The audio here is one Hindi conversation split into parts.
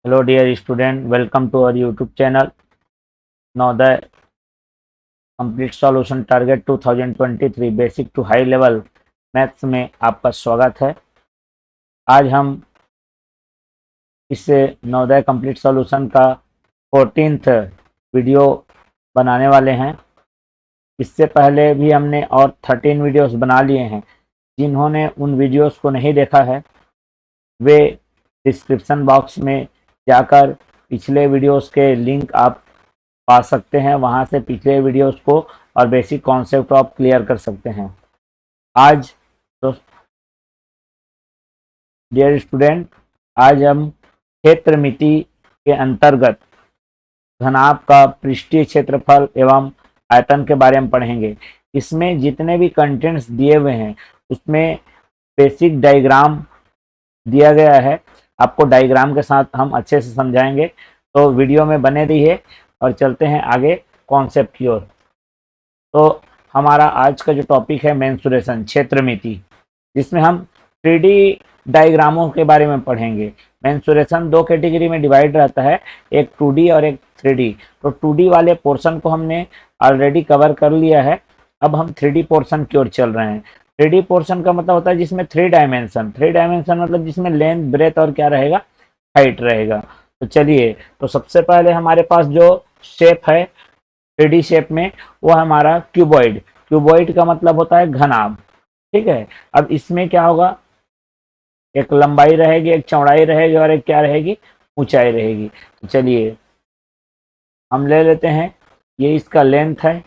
Hello dear student, welcome to our YouTube channel. Now the complete solution target 2023 basic to high level maths में आपका स्वागत है। आज हम इस नवोदय कंप्लीट सॉल्यूशन का 14th वीडियो बनाने वाले हैं। इससे पहले भी हमने और 13 वीडियोस बना लिए हैं। जिन्होंने उन वीडियोस को नहीं देखा है वे डिस्क्रिप्शन बॉक्स में जाकर पिछले वीडियोस के लिंक आप पा सकते हैं, वहां से पिछले वीडियोस को और बेसिक कॉन्सेप्ट आप क्लियर कर सकते हैं। आज तो डियर स्टूडेंट, आज हम क्षेत्र मिति के अंतर्गत घनाभ का पृष्ठीय क्षेत्रफल एवं आयतन के बारे में पढ़ेंगे। इसमें जितने भी कंटेंट्स दिए हुए हैं उसमें बेसिक डायग्राम दिया गया है। आपको डायग्राम के साथ हम अच्छे से समझाएंगे, तो वीडियो में बने रहिए और चलते हैं आगे कॉन्सेप्ट की ओर। तो हमारा आज का जो टॉपिक है मेंसुरेशन, क्षेत्र मिति, जिसमें हम 3D डायग्रामों के बारे में पढ़ेंगे। मेंसुरेशन दो कैटेगरी में डिवाइड रहता है, एक 2D और एक 3D। तो 2D वाले पोर्शन को हमने ऑलरेडी कवर कर लिया है, अब हम 3D पोर्शन की ओर चल रहे हैं। 3D पोर्शन का मतलब होता है जिसमें 3 डायमेंशन मतलब जिसमें लेंथ, ब्रेथ और क्या रहेगा, हाइट रहेगा। तो चलिए, तो सबसे पहले हमारे पास जो शेप है 3D शेप में वो हमारा क्यूबॉइड। क्यूबॉइड का मतलब होता है घनाभ, ठीक है। अब इसमें क्या होगा, एक लंबाई रहेगी, एक चौड़ाई रहेगी और एक क्या रहेगी, ऊंचाई रहेगी। तो चलिए हम ले लेते हैं, ये इसका लेंथ है,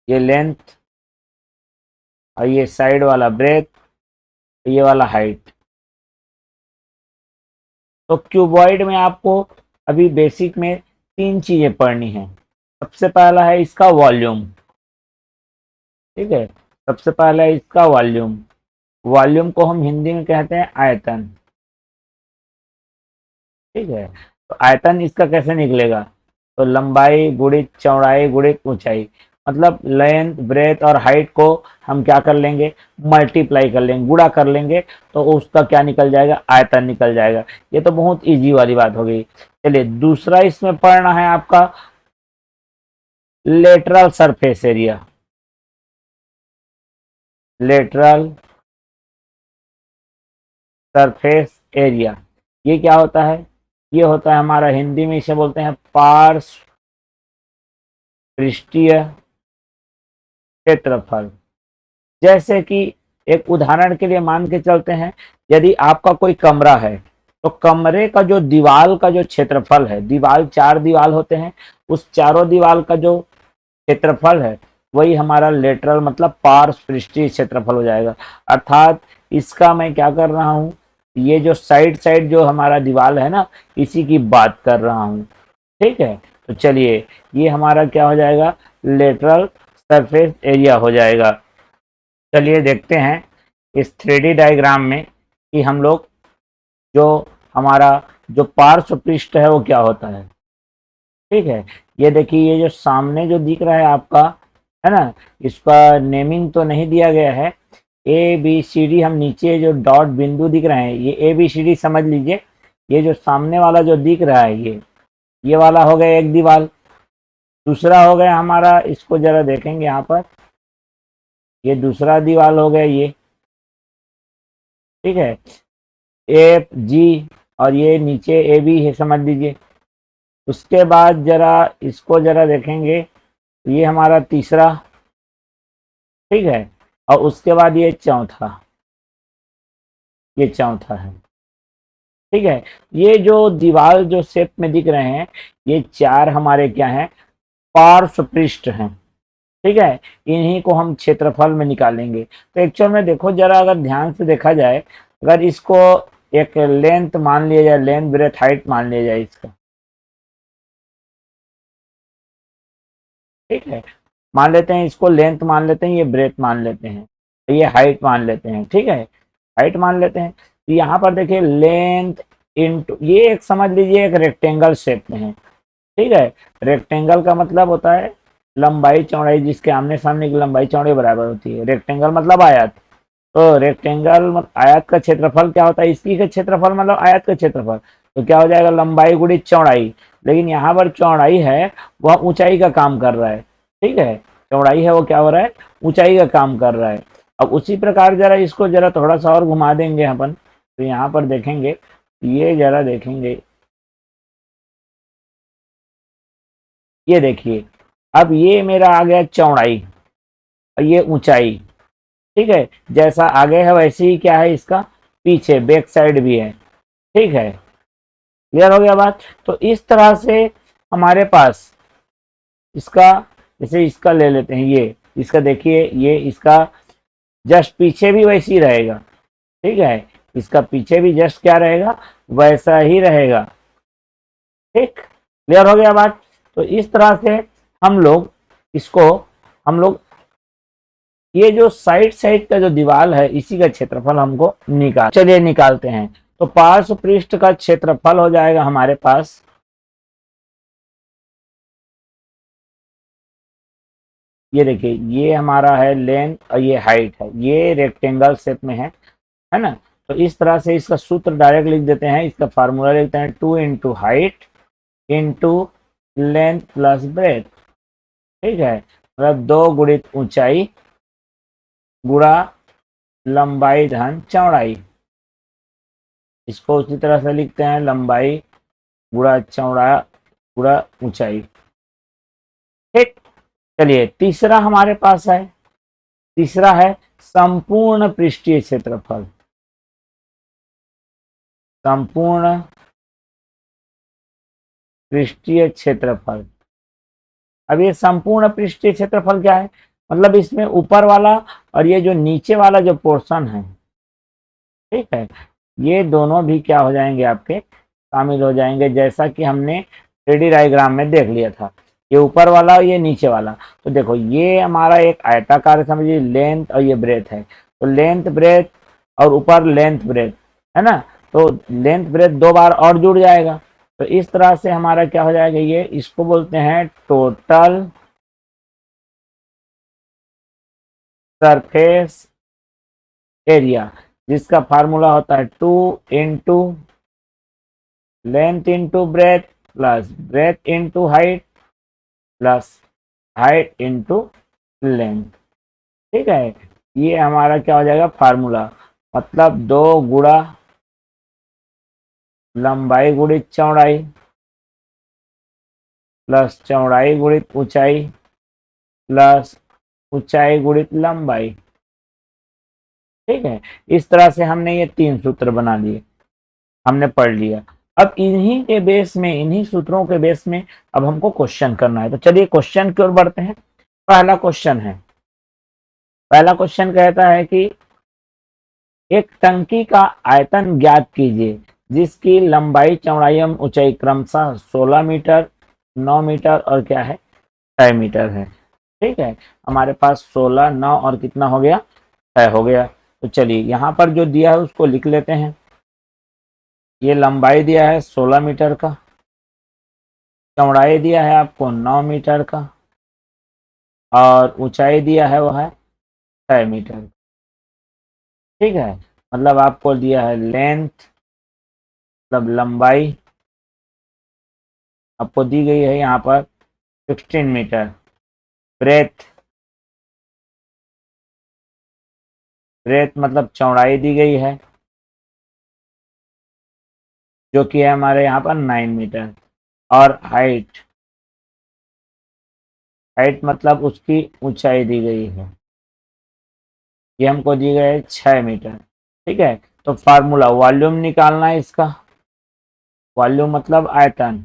ये लेंथ, और ये साइड वाला ब्रेथ, ये वाला हाइट। तो क्यूबॉइड में आपको अभी बेसिक में 3 चीजें पढ़नी है। सबसे पहला है इसका वॉल्यूम, ठीक है। सबसे पहला है इसका वॉल्यूम। वॉल्यूम को हम हिंदी में कहते हैं आयतन, ठीक है। तो आयतन इसका कैसे निकलेगा, तो लंबाई गुणित चौड़ाई गुणित ऊंचाई, मतलब लेंथ, ब्रेथ और हाइट को हम क्या कर लेंगे, मल्टीप्लाई कर लेंगे, गुणा कर लेंगे, तो उसका क्या निकल जाएगा, आयतन निकल जाएगा। ये तो बहुत इजी वाली बात हो गई। चलिए दूसरा इसमें पढ़ना है आपका lateral surface area. Lateral surface area ये क्या होता है, ये होता है हमारा, हिंदी में इसे बोलते हैं पार्श्व पृष्ठीय क्षेत्रफल। जैसे कि एक उदाहरण के लिए मान के चलते हैं, यदि आपका कोई कमरा है तो कमरे का जो दीवार का जो क्षेत्रफल है, दीवार 4 दीवार होते हैं, उस चारों दीवार का जो क्षेत्रफल है वही हमारा लेटरल मतलब पार्श्व पृष्ठीय क्षेत्रफल हो जाएगा। अर्थात इसका मैं क्या कर रहा हूँ, ये जो साइड साइड जो हमारा दीवार है ना, इसी की बात कर रहा हूँ, ठीक है। तो चलिए ये हमारा क्या हो जाएगा, लेटरल सरफेस एरिया हो जाएगा। चलिए देखते हैं इस 3D डायग्राम में कि हम लोग जो हमारा जो पार्श्व पृष्ठ है वो क्या होता है, ठीक है। ये देखिए, ये जो सामने जो दिख रहा है आपका, है ना, इसका नेमिंग तो नहीं दिया गया है। ABCD, हम नीचे जो डॉट बिंदु दिख रहे हैं ये ABCD समझ लीजिए। ये जो सामने वाला जो दिख रहा है ये वाला हो गया एक दीवार। दूसरा हो गया हमारा, इसको जरा देखेंगे यहाँ पर, ये दूसरा दीवार हो गया ये, ठीक है। AG और ये नीचे AB है समझ लीजिए। उसके बाद जरा इसको जरा देखेंगे, ये हमारा तीसरा, ठीक है। और उसके बाद ये चौथा, ये चौथा है, ठीक है। ये जो दीवार जो शेप में दिख रहे हैं ये 4 हमारे क्या हैं, पार्श्व पृष्ठ हैं, ठीक है। इन्हीं को हम क्षेत्रफल में निकालेंगे। तो एक्चुअल में देखो जरा, अगर ध्यान से देखा जाए, अगर इसको एक लेंथ मान लिया जाए, लेंथ ब्रेथ हाइट मान लिया जाए इसका, ठीक है। मान लेते हैं इसको लेंथ मान लेते हैं, ये ब्रेथ मान लेते हैं, ये हाइट मान लेते हैं, ठीक है। हाइट मान लेते हैं, तो यहाँ पर देखिए लेंथ इंटू, ये एक समझ लीजिए एक रेक्टेंगल शेप में है, ठीक है। रेक्टेंगल का मतलब होता है लंबाई चौड़ाई, जिसके आमने सामने की लंबाई चौड़ाई बराबर होती है। रेक्टेंगल मतलब आयत, तो रेक्टेंगल मतलब आयत का क्षेत्रफल क्या होता है, इसकी का क्षेत्रफल मतलब आयत का क्षेत्रफल, तो क्या हो जाएगा लंबाई गुणित चौड़ाई। लेकिन यहाँ पर चौड़ाई है वह ऊंचाई का काम कर रहा है, ठीक है, चौड़ाई है वो क्या हो रहा है, ऊंचाई का काम कर रहा है। अब उसी प्रकार जरा इसको जरा थोड़ा सा और घुमा देंगे अपन, तो यहाँ पर देखेंगे, ये जरा देखेंगे, ये देखिए, अब ये मेरा आ गया चौड़ाई और ये ऊंचाई, ठीक है, जैसा आगे है वैसे ही क्या है इसका पीछे बैक साइड भी है, ठीक है, क्लियर हो गया बात। तो इस तरह से हमारे पास इसका, जैसे इसका ले लेते हैं, ये इसका देखिए, ये इसका जस्ट पीछे भी वैसे ही रहेगा, ठीक है, इसका पीछे भी जस्ट क्या रहेगा, वैसा ही रहेगा, ठीक, क्लियर हो गया बात। तो इस तरह से हम लोग इसको, हम लोग ये जो साइड साइड का जो दीवार है इसी का क्षेत्रफल हमको चलिए निकालते हैं। तो पार्श्व पृष्ठ का क्षेत्रफल हो जाएगा हमारे पास, ये देखिए, ये हमारा है लेंथ और ये हाइट है, ये रेक्टेंगल शेप में है ना। तो इस तरह से इसका सूत्र डायरेक्ट लिख देते हैं, इसका फार्मूला लिखते हैं 2 into height into length plus breadth, ठीक है, मतलब 2 गुणित ऊंचाई गुणा लंबाई धन चौड़ाई। इसको उसी तरह से लिखते हैं लंबाई गुणा चौड़ा गुणा ऊंचाई, ठीक। चलिए तीसरा हमारे पास है, तीसरा है संपूर्ण पृष्ठीय क्षेत्रफल, संपूर्ण पृष्ठीय क्षेत्रफल। अब ये संपूर्ण पृष्ठीय क्षेत्रफल क्या है, मतलब इसमें ऊपर वाला और ये जो नीचे वाला जो पोर्शन है, ठीक है, ये दोनों भी क्या हो जाएंगे आपके शामिल हो जाएंगे, जैसा कि हमने 3D डायग्राम में देख लिया था, ये ऊपर वाला और ये नीचे वाला। तो देखो ये हमारा एक आयताकार समझिए लेंथ और ये ब्रेथ है, तो लेंथ ब्रेथ और ऊपर लेंथ ब्रेथ है ना, तो लेंथ ब्रेथ 2 बार और जुड़ जाएगा। तो इस तरह से हमारा क्या हो जाएगा, ये इसको बोलते हैं टोटल सरफेस एरिया, जिसका फार्मूला होता है 2 into length into breadth plus breadth into height plus height into length, ठीक है। ये हमारा क्या हो जाएगा फार्मूला, मतलब 2 गुणा लंबाई गुणित चौड़ाई प्लस चौड़ाई गुणित ऊंचाई प्लस ऊंचाई गुणित लंबाई, ठीक है। इस तरह से हमने ये 3 सूत्र बना लिए, हमने पढ़ लिया। अब इन्हीं के बेस में, इन्हीं सूत्रों के बेस में अब हमको क्वेश्चन करना है। तो चलिए क्वेश्चन की ओर बढ़ते हैं। पहला क्वेश्चन है, पहला क्वेश्चन कहता है कि एक टंकी का आयतन ज्ञात कीजिए जिसकी लंबाई चौड़ाई एवं ऊंचाई क्रमशः 16 मीटर, 9 मीटर और क्या है 6 मीटर है, ठीक है। हमारे पास 16, 9 और कितना हो गया 6 हो गया। तो चलिए यहाँ पर जो दिया है उसको लिख लेते हैं। ये लंबाई दिया है 16 मीटर का, चौड़ाई दिया है आपको 9 मीटर का और ऊंचाई दिया है वह है 6 मीटर, ठीक है। मतलब आपको दिया है लेंथ, मतलब लंबाई आपको दी गई है यहाँ पर 16 मीटर, ब्रेथ, ब्रेथ मतलब चौड़ाई दी गई है जो कि है हमारे यहाँ पर 9 मीटर, और हाइट, हाइट मतलब उसकी ऊंचाई दी गई है, ये हमको दी गई है 6 मीटर, ठीक है। तो फार्मूला वॉल्यूम निकालना है इसका, वॉल्यूम मतलब आयतन,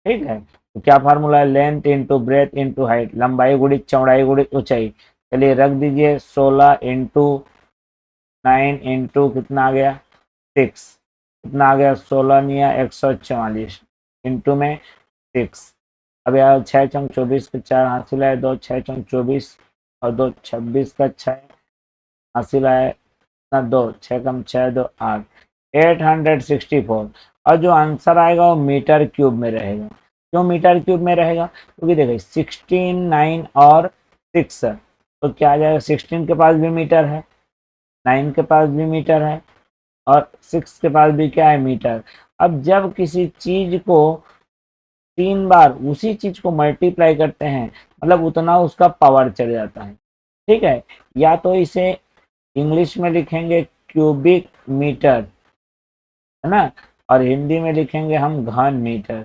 ठीक है। तो क्या फार्मूला है, length into breadth into height, लंबाई गुणित चौड़ाई गुणित ऊंचाई। चलिए रख दीजिए 16 इंटू 9 इंटू कितना आ गया 6, कितना आ गया 16 निया 144 इंटू में 6। अब यार 6 चौक 24 के 4 हासिल है 2, 6 चौक 24 और 2 26 का 6 हासिल है ना 2, 6 कम 6 2 8, 864। और जो आंसर आएगा वो मीटर क्यूब में रहेगा। क्यों मीटर क्यूब में रहेगा, क्योंकि देखिए 16, 9 और 6, तो क्या आ जाएगा 16 के पास भी मीटर है 9 के पास भी मीटर है और 6 के पास भी क्या है, मीटर। अब जब किसी चीज को 3 बार उसी चीज को मल्टीप्लाई करते हैं, मतलब उतना उसका पावर चढ़ जाता है। ठीक है, या तो इसे इंग्लिश में लिखेंगे क्यूबिक मीटर, है ना, और हिंदी में लिखेंगे हम घन मीटर।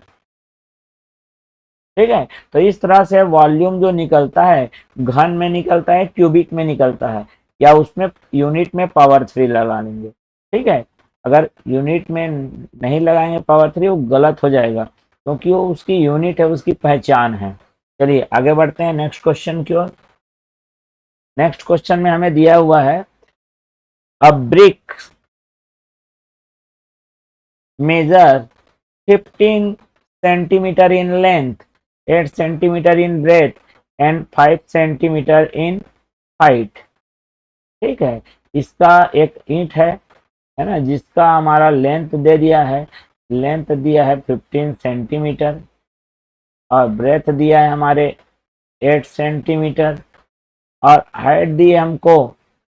ठीक है, तो इस तरह से वॉल्यूम जो निकलता है घन में निकलता है, क्यूबिक में निकलता है, या उसमें यूनिट में पावर 3 लगा लेंगे। ठीक है, अगर यूनिट में नहीं लगाएंगे पावर 3 वो गलत हो जाएगा, क्योंकि वो उसकी यूनिट है, उसकी पहचान है। चलिए आगे बढ़ते हैं नेक्स्ट क्वेश्चन की ओर। नेक्स्ट क्वेश्चन में हमें दिया हुआ है a brick measure 15 centimetre in length, 8 centimetre in breadth and 5 centimetre in height. ठीक है, इसका एक ईंट है ना, जिसका हमारा लेंथ दे दिया है, लेंथ दिया है 15 सेंटीमीटर और ब्रेथ दिया है हमारे 8 सेंटीमीटर और हाइट दी है हमको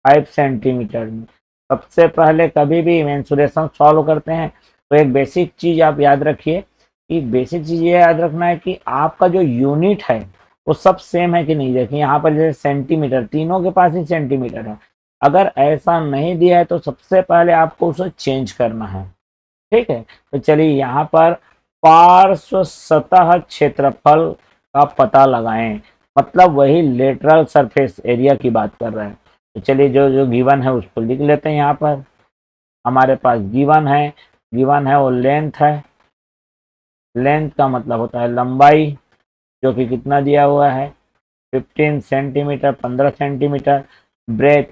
5 सेंटीमीटर में। सबसे पहले कभी भी मेंसुरेशन सॉल्व करते हैं तो एक बेसिक चीज आप याद रखिए, कि बेसिक चीज ये याद रखना है कि आपका जो यूनिट है वो सब सेम है कि नहीं। देखिए यहाँ पर जैसे सेंटीमीटर, तीनों के पास ही सेंटीमीटर है, अगर ऐसा नहीं दिया है तो सबसे पहले आपको उसे चेंज करना है। ठीक है, तो चलिए यहाँ पर पार्श्व सतह क्षेत्रफल का पता लगाएं, मतलब वही लेटरल सरफेस एरिया की बात कर रहे हैं। तो चलिए जो जो गिवन है उसको लिख लेते हैं। यहाँ पर हमारे पास गिवन है वो लेंथ है, लेंथ का मतलब होता है लंबाई, जो कि कितना दिया हुआ है 15 सेंटीमीटर, 15 सेंटीमीटर। ब्रेथ,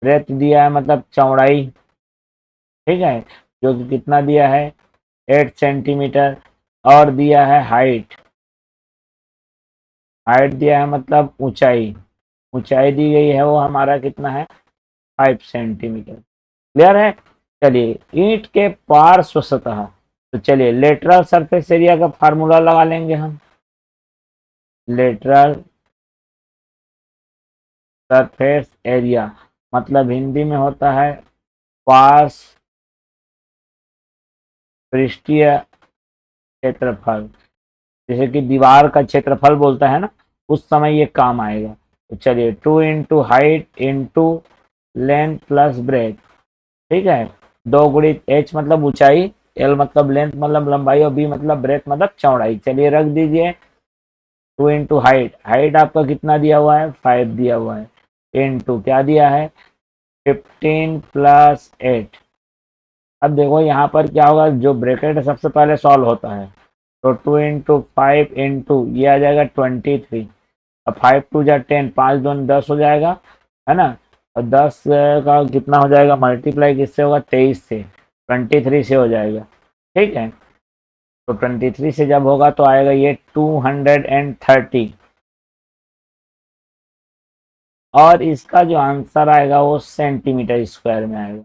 ब्रेथ दिया है मतलब चौड़ाई। ठीक है, जो कि कितना दिया है 8 सेंटीमीटर। और दिया है हाइट, हाइट दिया है मतलब ऊंचाई, ऊंचाई दी गई है वो हमारा कितना है 5 सेंटीमीटर। क्लियर है। चलिए ईंट के पार्श्व सतह, तो चलिए लेटरल सरफेस एरिया का फार्मूला लगा लेंगे हम। लेटरल सरफेस एरिया मतलब हिंदी में होता है पार्श्व पृष्ठीय क्षेत्रफल। जैसे कि दीवार का क्षेत्रफल बोलता है ना, उस समय ये काम आएगा। तो चलिए 2 into height into length plus breadth. ठीक है, 2 गुणित h मतलब ऊंचाई, l मतलब लेंथ मतलब लंबाई और b मतलब ब्रेथ मतलब चौड़ाई। चलिए रख दीजिए 2 इंटू हाइट, हाइट आपका कितना दिया हुआ है 5 दिया हुआ है, इंटू क्या दिया है 15 प्लस 8। अब देखो यहाँ पर क्या होगा, जो ब्रैकेट है सबसे पहले सॉल्व होता है, तो 2 इंटू 5 इंटू ये आ जाएगा 23। अब 5 टू जा 10, 5 दूनी 10 हो जाएगा, है ना। और 10 का कितना हो जाएगा मल्टीप्लाई किससे होगा 23 से, 23 से हो जाएगा। ठीक है, तो 23 से जब होगा तो आएगा ये 230, और इसका जो आंसर आएगा वो सेंटीमीटर स्क्वायर में आएगा।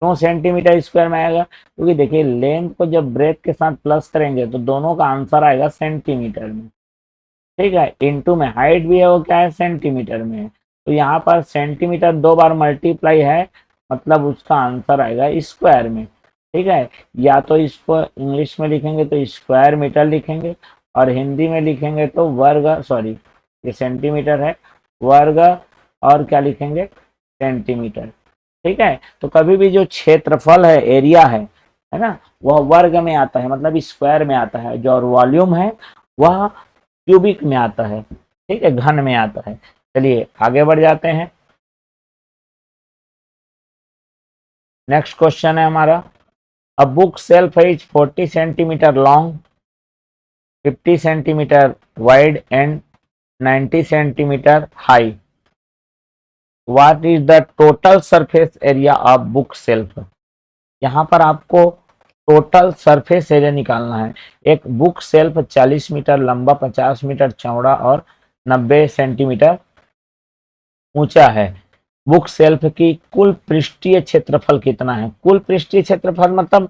क्यों सेंटीमीटर स्क्वायर में आएगा, क्योंकि देखिए लेंथ को जब ब्रेथ के साथ प्लस करेंगे तो दोनों का आंसर आएगा सेंटीमीटर में। ठीक है, इंटू में हाइट भी है वो क्या है सेंटीमीटर में है, तो यहाँ पर सेंटीमीटर 2 बार मल्टीप्लाई है, मतलब उसका आंसर आएगा स्क्वायर में। ठीक है, या तो इसको इंग्लिश में लिखेंगे तो स्क्वायर मीटर लिखेंगे, और हिंदी में लिखेंगे तो वर्ग, सॉरी ये सेंटीमीटर है, वर्ग और क्या लिखेंगे सेंटीमीटर। ठीक है, तो कभी भी जो क्षेत्रफल है एरिया है ना, वह वर्ग में आता है मतलब स्क्वायर में आता है, जो वॉल्यूम है वह क्यूबिक में आता है। ठीक है, घन में आता है। चलिए आगे बढ़ जाते हैं। नेक्स्ट क्वेश्चन है हमारा, a book shelf is 40 centimetre long, 50 centimetre wide and 90 centimetre high. What is the total surface area of book shelf. यहाँ पर आपको टोटल सरफेस एरिया निकालना है। एक बुक सेल्फ 40 मीटर लंबा, 50 मीटर चौड़ा और 90 सेंटीमीटर ऊंचा है। बुक सेल्फ की कुल पृष्ठीय क्षेत्रफल कितना है। कुल पृष्ठीय क्षेत्रफल मतलब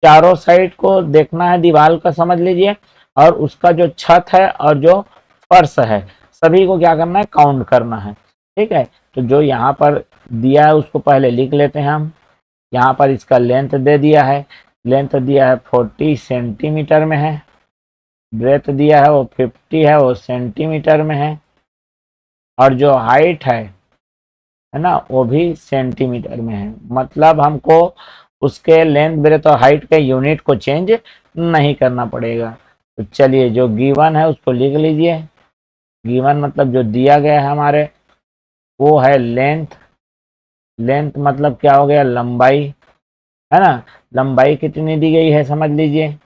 चारों साइड को देखना है, दीवार का समझ लीजिए, और उसका जो छत है और जो फर्श है सभी को क्या करना है काउंट करना है। ठीक है, तो जो यहाँ पर दिया है उसको पहले लिख लेते हैं हम। यहाँ पर इसका लेंथ दे दिया है, लेंथ दिया है 40 सेंटीमीटर में है, ब्रेथ दिया है वो 50 है, वो सेंटीमीटर में है, और जो हाइट है ना, वो भी सेंटीमीटर में है। मतलब हमको उसके लेंथ ब्रेथ और हाइट के यूनिट को चेंज नहीं करना पड़ेगा। तो चलिए जो गिवन है उसको लिख लीजिए। गिवन मतलब जो दिया गया है हमारे, वो है लेंथ। लेंथ मतलब क्या हो गया, लंबाई, है ना। लंबाई कितनी दी गई है समझ लीजिए।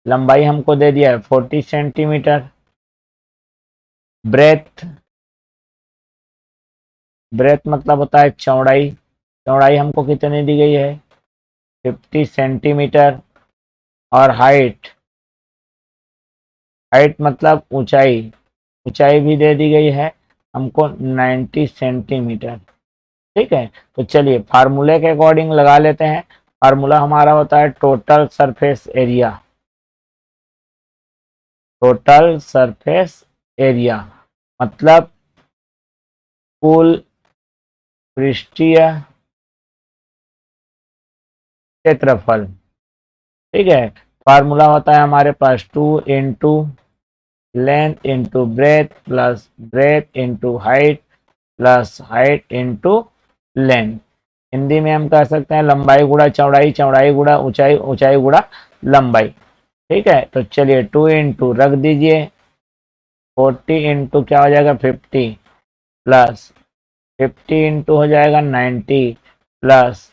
लंबाई हमको दे दिया है 40 सेंटीमीटर। ब्रेथ, ब्रेथ मतलब होता है चौड़ाई। चौड़ाई हमको कितनी दी गई है, 50 सेंटीमीटर। और हाइट, हाइट मतलब ऊंचाई, ऊंचाई भी दे दी गई है हमको 90 सेंटीमीटर। ठीक है, तो चलिए फार्मूले के अकॉर्डिंग लगा लेते हैं। फार्मूला हमारा होता है total surface area. Total surface area मतलब कुल पृष्ठीय क्षेत्रफल। ठीक है, फार्मूला होता है हमारे पास 2 into length into breadth plus breadth into height plus height into length. Hindi में हम कह सकते हैं लंबाई गुड़ा चौड़ाई, चौड़ाई गुड़ा ऊंचाई, ऊंचाई गुड़ा लंबाई। ठीक है, तो चलिए 2 इंटू रख दीजिए 40 इंटू क्या हो जाएगा 50 प्लस 50 इंटू हो जाएगा 90 प्लस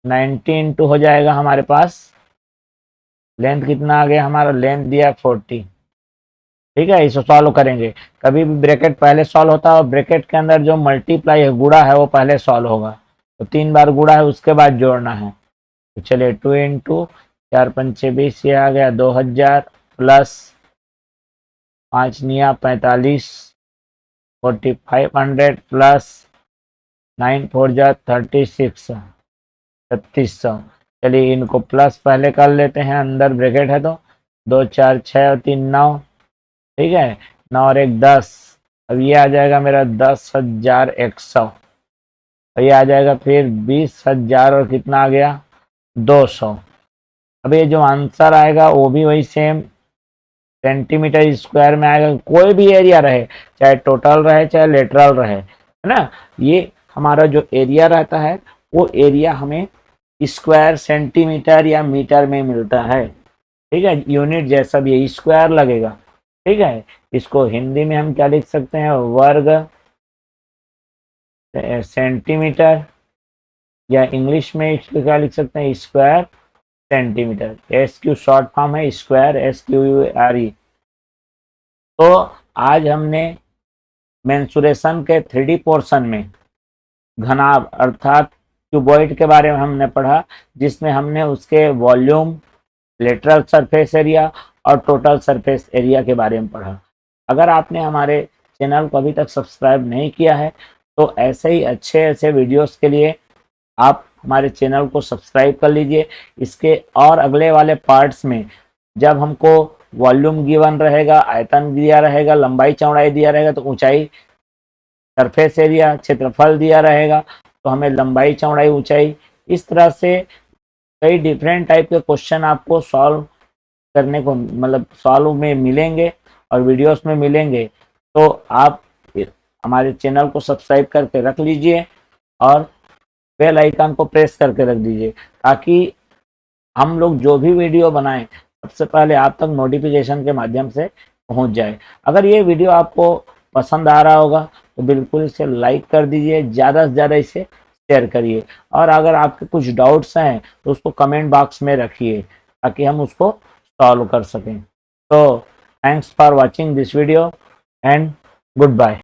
90 इंटू हो जाएगा हमारे पास लेंथ कितना आ गया हमारा, लेंथ दिया 40। ठीक है, इसे सॉल्व करेंगे। कभी भी ब्रैकेट पहले सॉल्व होता है और ब्रैकेट के अंदर जो मल्टीप्लाई है गुड़ा है वो पहले सॉल्व होगा। तो 3 बार गुड़ा है उसके बाद जोड़ना है। तो चलिए 2 इंटू 4 पंचे 20, ये आ गया 2000 प्लस 5 निया 45 4500 प्लस 9 4 जा 36 3600। चलिए इनको प्लस पहले कर लेते हैं, अंदर ब्रैकेट है तो 2 4 6 और 3 9। ठीक है, 9 और 1 10। अब ये आ जाएगा मेरा 10,100। और ये आ जाएगा फिर 20,000 और कितना आ गया 200। अब ये जो आंसर आएगा वो भी वही सेम सेंटीमीटर स्क्वायर में आएगा। कोई भी एरिया रहे, चाहे टोटल रहे चाहे लेटरल रहे, है ना, ये हमारा जो एरिया रहता है वो एरिया हमें स्क्वायर सेंटीमीटर या मीटर में मिलता है। ठीक है, यूनिट जैसा भी है स्क्वायर लगेगा। ठीक है, इसको हिंदी में हम क्या लिख सकते हैं, वर्ग सेंटीमीटर, या इंग्लिश में इसको क्या लिख सकते हैं, square centimetre. SQ short form है, स्क्वायर SQRE। तो आज हमने मेंसुरेशन के 3D पोर्शन में घनाभ अर्थात क्यूबॉइड के बारे में हमने पढ़ा, जिसमें हमने उसके वॉल्यूम, लेटरल सरफेस एरिया और टोटल सरफेस एरिया के बारे में पढ़ा। अगर आपने हमारे चैनल को अभी तक सब्सक्राइब नहीं किया है तो ऐसे ही अच्छे ऐसे वीडियोस के लिए आप हमारे चैनल को सब्सक्राइब कर लीजिए। इसके और अगले वाले पार्ट्स में जब हमको वॉल्यूम गिवन रहेगा, आयतन दिया रहेगा, लंबाई चौड़ाई दिया रहेगा, तो ऊंचाई सरफेस एरिया क्षेत्रफल दिया रहेगा, तो हमें लंबाई चौड़ाई ऊंचाई, इस तरह से कई डिफरेंट टाइप के क्वेश्चन आपको सॉल्व करने को मतलब सॉल्व में मिलेंगे और वीडियोस में मिलेंगे। तो आप हमारे चैनल को सब्सक्राइब करके रख लीजिए और बेल आइकन को प्रेस करके रख दीजिए, ताकि हम लोग जो भी वीडियो बनाएं सबसे पहले आप तक नोटिफिकेशन के माध्यम से पहुंच जाए। अगर ये वीडियो आपको पसंद आ रहा होगा तो बिल्कुल इसे लाइक कर दीजिए, ज़्यादा से ज़्यादा इसे शेयर करिए, और अगर आपके कुछ डाउट्स हैं तो उसको कमेंट बॉक्स में रखिए ताकि हम उसको सॉल्व कर सकें। तो thanks for watching this video and good bye.